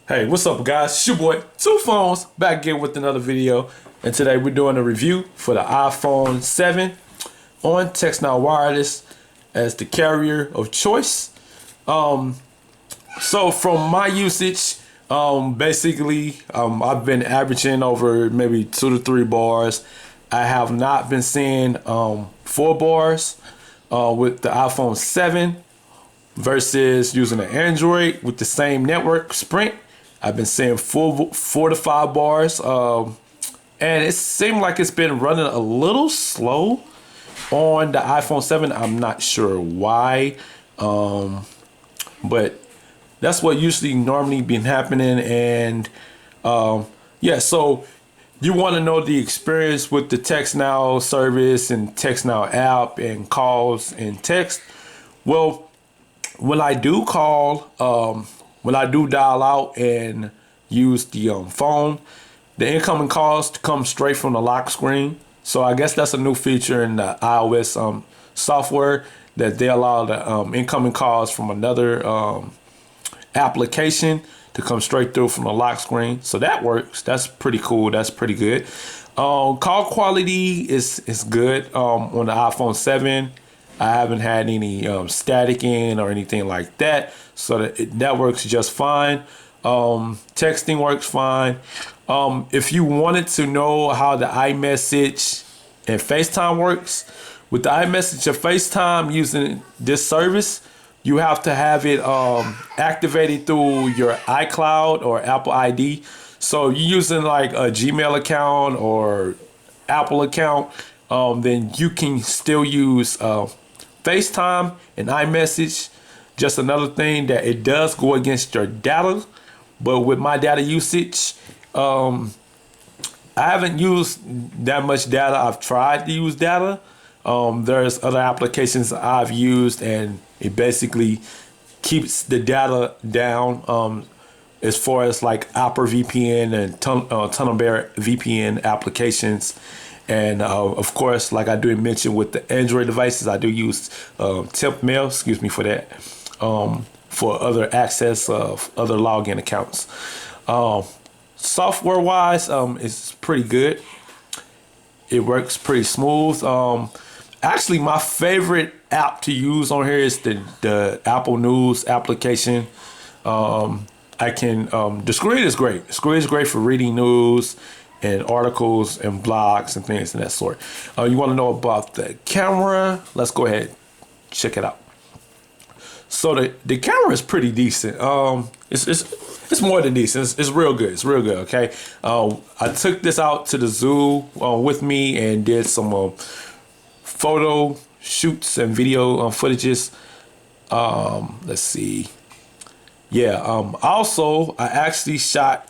Hey, what's up, guys? It's your boy, Two Phones, back again with another video. And today we're doing a review for the iPhone 7 on TextNow Wireless as the carrier of choice. So from my usage, basically, I've been averaging over maybe 2 to 3 bars. I have not been seeing 4 bars with the iPhone 7 versus using an Android with the same network, Sprint. I've been seeing 4 to 5 bars, and it seemed like it's been running a little slow on the iPhone 7. I'm not sure why, but that's what usually normally been happening. And yeah, so you want to know the experience with the TextNow service and TextNow app and calls and text. Well, when I do call, when I do dial out and use the phone, the incoming calls come straight from the lock screen. So I guess that's a new feature in the iOS software, that they allow the incoming calls from another application to come straight through from the lock screen. So that works. That's pretty cool. That's pretty good. Call quality is good on the iPhone 7. I haven't had any staticking or anything like that, so that works just fine. Texting works fine. If you wanted to know how the iMessage and FaceTime works, with the iMessage and FaceTime using this service, you have to have it activated through your iCloud or Apple ID. So you're using like a Gmail account or Apple account, then you can still use FaceTime and iMessage. Just another thing that it does go against your data, but with my data usage, I haven't used that much data. I've tried to use data. There's other applications I've used, and it basically keeps the data down. As far as like Opera VPN and Tunnel Bear VPN applications. And of course, like I do mention with the Android devices, I do use temp mail, excuse me for that, for other access of other login accounts. Software wise, it's pretty good. It works pretty smooth. Actually, my favorite app to use on here is the Apple News application. I can the screen is great. The screen is great for reading news and articles and blogs and things of that sort. You want to know about the camera? Let's go ahead and check it out. So the camera is pretty decent. It's more than decent. It's real good. It's real good. Okay. I took this out to the zoo with me and did some photo shoots and video footages. Let's see. Yeah, also, I actually shot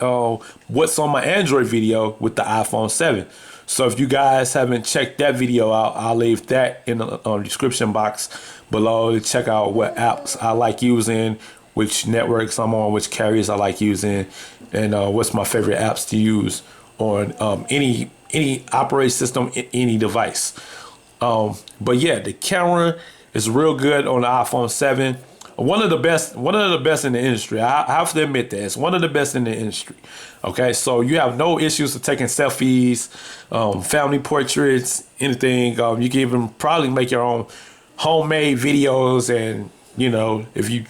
what's on my Android video with the iPhone 7. So if you guys haven't checked that video out, I'll leave that in the description box below to check out what apps I like using, which networks I'm on, which carriers I like using, and what's my favorite apps to use on any operating system, any device. But yeah, the camera is real good on the iPhone 7. One of the best in the industry. I have to admit that it's one of the best in the industry. Okay, so you have no issues with taking selfies, family portraits, anything. You can even probably make your own homemade videos, and you know, if you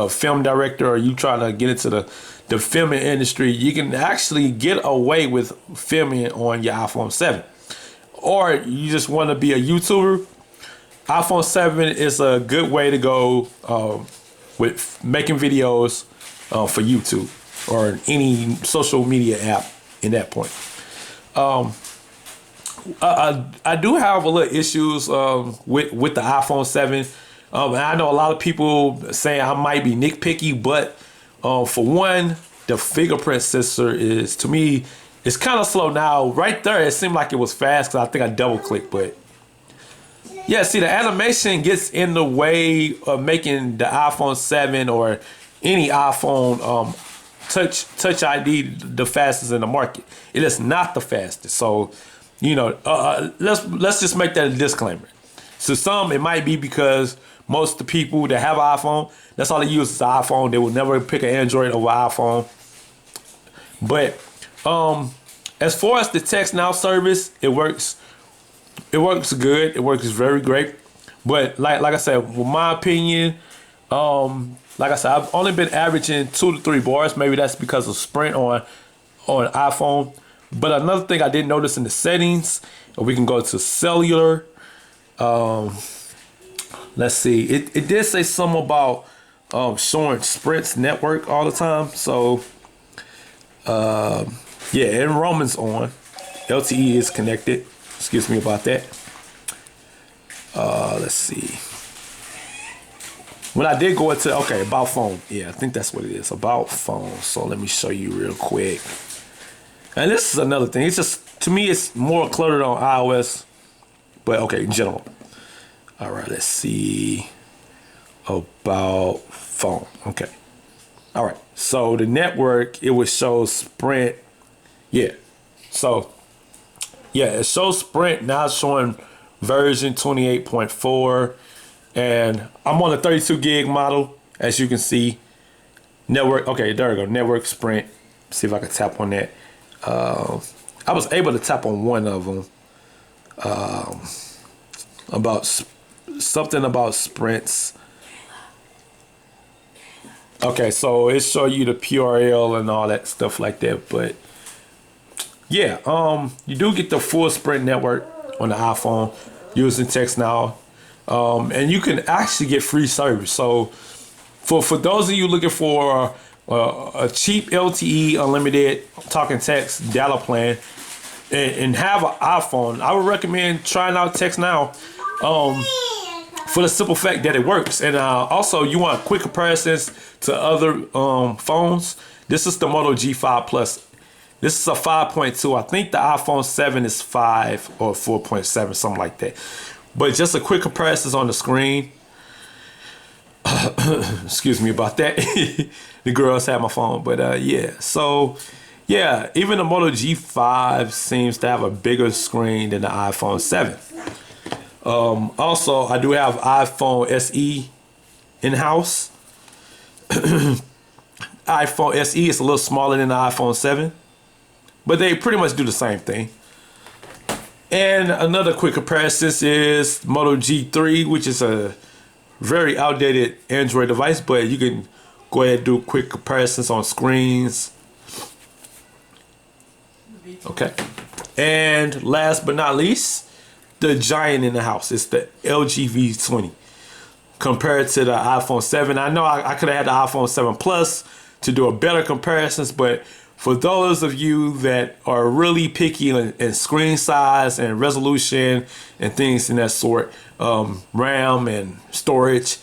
film director or you try to get into the filming industry, you can actually get away with filming on your iPhone 7. Or you just want to be a YouTuber, iPhone 7 is a good way to go with making videos for YouTube or any social media app in that point. I do have a little issues with the iPhone 7. And I know a lot of people saying I might be nitpicky, but for one, the fingerprint sensor is, to me, it's kind of slow now. Right there, it seemed like it was fast because I think I double clicked, but yeah, see, the animation gets in the way of making the iPhone 7 or any iPhone Touch ID the fastest in the market. It is not the fastest. So, you know, let's just make that a disclaimer. So some, it might be because most of the people that have an iPhone, that's all they use is an iPhone. They will never pick an Android over iPhone. But as far as the TextNow service, it works good. It works very great. But like I said, with my opinion, like I said, I've only been averaging 2 to 3 bars. Maybe that's because of Sprint on iPhone. But another thing I did notice in the settings, we can go to cellular. Let's see. It did say something about showing Sprint's network all the time. So yeah, enrollment's on. LTE is connected. Excuse me about that. Let's see. When I did go into, okay, about phone. Yeah, I think that's what it is, about phone. So let me show you real quick. And this is another thing. It's just, to me, it's more cluttered on iOS. But okay, in general. All right, let's see. About phone. Okay. All right. So the network, it would show Sprint. Yeah. So, yeah, it shows Sprint. Now it's showing version 28.4. And I'm on a 32 gig model, as you can see. Network, okay, there we go. Network Sprint. See if I can tap on that. I was able to tap on one of them. About something about Sprints. Okay, so it show you the PRL and all that stuff like that. But yeah, you do get the full Sprint network on the iPhone using TextNow. And you can actually get free service. So for those of you looking for a cheap LTE unlimited talking text data plan and have an iPhone, I would recommend trying out TextNow for the simple fact that it works. And also, you want quick comparisons to other phones. This is the Moto G5 Plus. This is a 5.2. I think the iPhone 7 is 5 or 4.7, something like that. But just a quick comparisons on the screen. Excuse me about that. The girls have my phone. But yeah, so yeah, even the Moto G5 seems to have a bigger screen than the iPhone 7. Also, I do have iPhone SE in-house. iPhone SE is a little smaller than the iPhone 7. But they pretty much do the same thing. And another quick comparison is Moto G3, which is a very outdated Android device, but you can go ahead and do quick comparisons on screens. Okay. And last but not least, the giant in the house. It's the LG V20. Compared to the iPhone 7. I know I could have had the iPhone 7 Plus to do a better comparisons, but for those of you that are really picky in screen size and resolution and things in that sort, RAM and storage,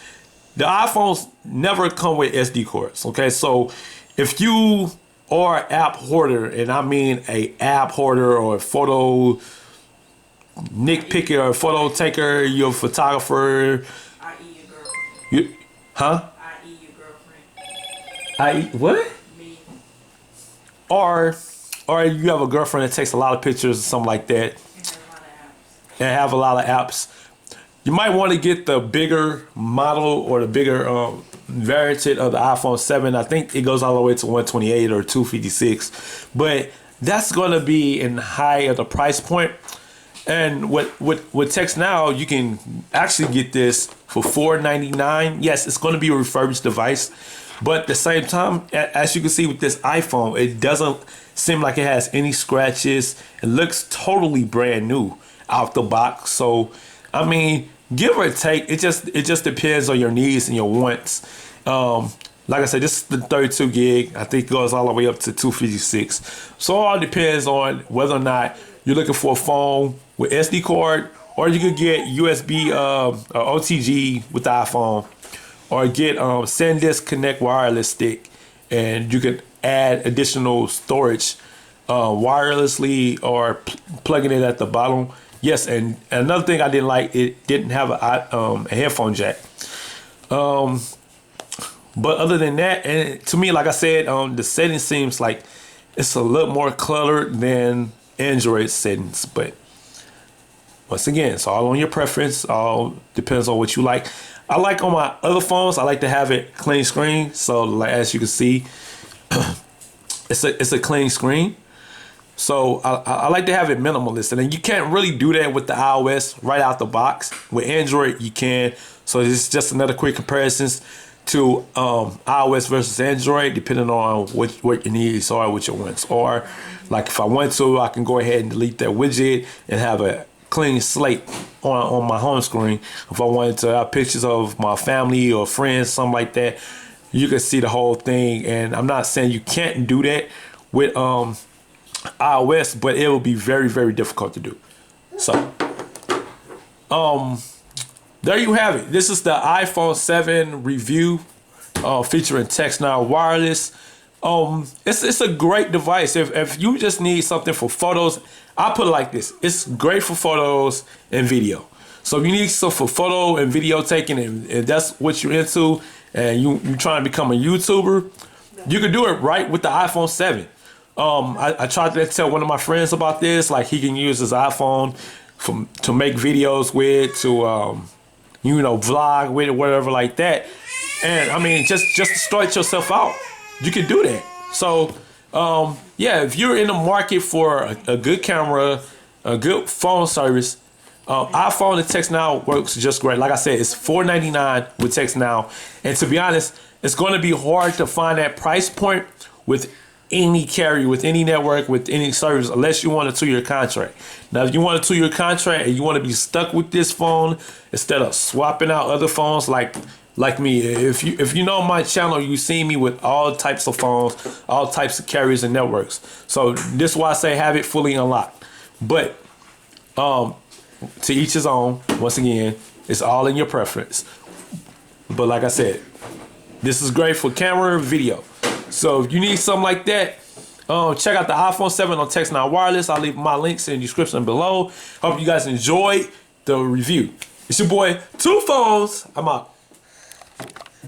the iPhones never come with SD cards. Okay, so if you are an app hoarder, and I mean a app hoarder or a photo nitpicker or photo taker, you're a photographer. I.e. your girlfriend. You, huh? I.e. your girlfriend. What? Or you have a girlfriend that takes a lot of pictures or something like that and have a lot of apps. You might want to get the bigger model or the bigger variant of the iPhone 7. I think it goes all the way to 128 or 256. But that's going to be in high of the price point. And with TextNow, you can actually get this for $499. Yes, it's going to be a refurbished device. But at the same time, as you can see with this iPhone, it doesn't seem like it has any scratches. It looks totally brand new out the box. So, I mean, give or take, it just depends on your needs and your wants. Like I said, this is the 32 gig. I think it goes all the way up to 256. So it all depends on whether or not you're looking for a phone with SD card, or you could get USB OTG with the iPhone. Or get SanDisk Connect wireless stick, and you can add additional storage wirelessly or plugging it at the bottom. Yes, and another thing I didn't like, it didn't have a headphone jack. But other than that, and to me, like I said, the setting seems like it's a little more cluttered than Android settings. But once again, it's all on your preference. All depends on what you like. I like on my other phones, I like to have it clean screen. So like, as you can see, it's a clean screen. So I like to have it minimalist, and then you can't really do that with the iOS right out the box. With Android, you can. So it's just another quick comparisons to iOS versus Android, depending on what your needs are, what your wants are. Like if I want to, I can go ahead and delete that widget and have a clean slate on my home screen. If I wanted to have pictures of my family or friends, something like that, you can see the whole thing. And I'm not saying you can't do that with iOS, but it will be very, very difficult to do. So there you have it. This is the iPhone 7 review featuring TextNow Wireless. It's a great device. If you just need something for photos, I put it like this: it's great for photos and video. So if you need stuff for photo and video taking, and that's what you're into, and you trying to become a YouTuber, you can do it right with the iPhone 7. I tried to tell one of my friends about this. Like, he can use his iPhone to make videos with, to vlog with, or whatever like that. And I mean, just to start yourself out, you can do that. So yeah, if you're in the market for a good camera, a good phone service, iPhone and TextNow works just great. Like I said, it's $4.99 with TextNow, and to be honest, it's going to be hard to find that price point with any carrier, with any network, with any service, unless you want a 2-year contract. Now, if you want a 2-year contract and you want to be stuck with this phone instead of swapping out other phones, like me, if you know my channel, you see me with all types of phones, all types of carriers and networks. So this is why I say have it fully unlocked. But to each his own. Once again, it's all in your preference. But like I said, this is great for camera and video. So if you need something like that, check out the iPhone 7 on TextNow Wireless. I'll leave my links in the description below. Hope you guys enjoyed the review. It's your boy, Two Phones. I'm out.